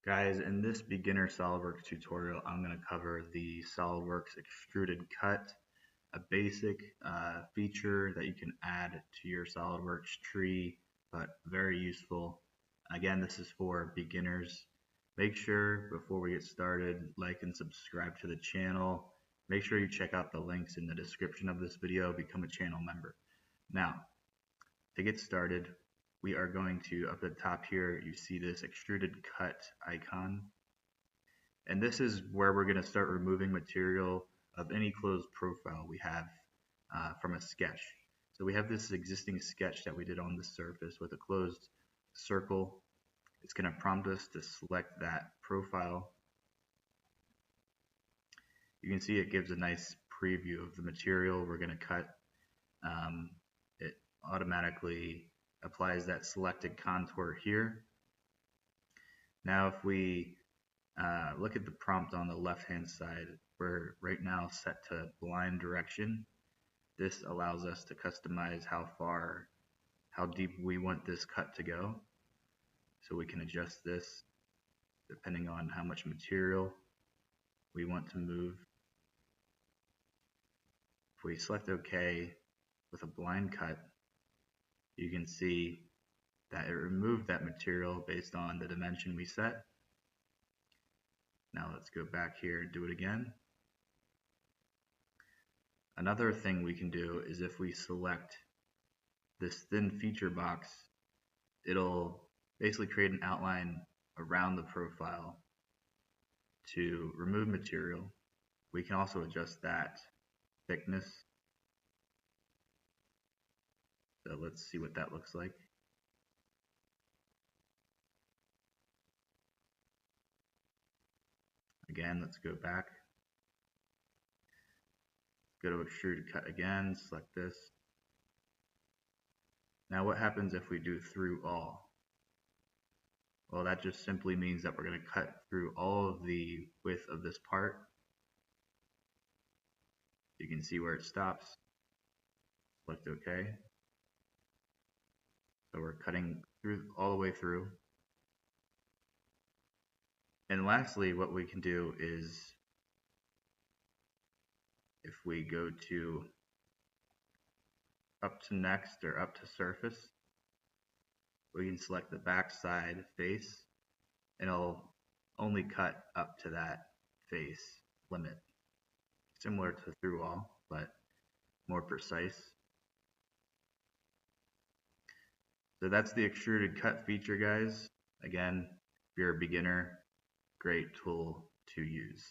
Guys, in this beginner SolidWorks tutorial, I'm going to cover the SolidWorks Extruded Cut, a basic feature that you can add to your SolidWorks tree, but very useful. Again, this is for beginners. Make sure before we get started, like and subscribe to the channel. Make sure you check out the links in the description of this video, become a channel member. Now, to get started, we are going to, up at the top here, you see this extruded cut icon. And this is where we're going to start removing material of any closed profile we have from a sketch. So we have this existing sketch that we did on the surface with a closed circle. It's going to prompt us to select that profile. You can see it gives a nice preview of the material we're going to cut. It automatically applies that selected contour here. Now if we look at the prompt on the left hand side, we're right now set to blind direction. This allows us to customize how deep we want this cut to go. So we can adjust this depending on how much material we want to move. If we select OK with a blind cut, you can see that it removed that material based on the dimension we set. Now let's go back here and do it again. Another thing we can do is if we select this thin feature box, it'll basically create an outline around the profile to remove material. We can also adjust that thickness. So let's see what that looks like. Again, let's go back. Go to extruded cut again, select this. Now what happens if we do through all? Well, that just simply means that we're going to cut through all of the width of this part. You can see where it stops. Select OK. So we're cutting through all the way through. And lastly, what we can do is if we go to up to next or up to surface, we can select the backside face and it'll only cut up to that face limit. Similar to through all, but more precise. So that's the extruded cut feature, guys. Again, if you're a beginner, great tool to use.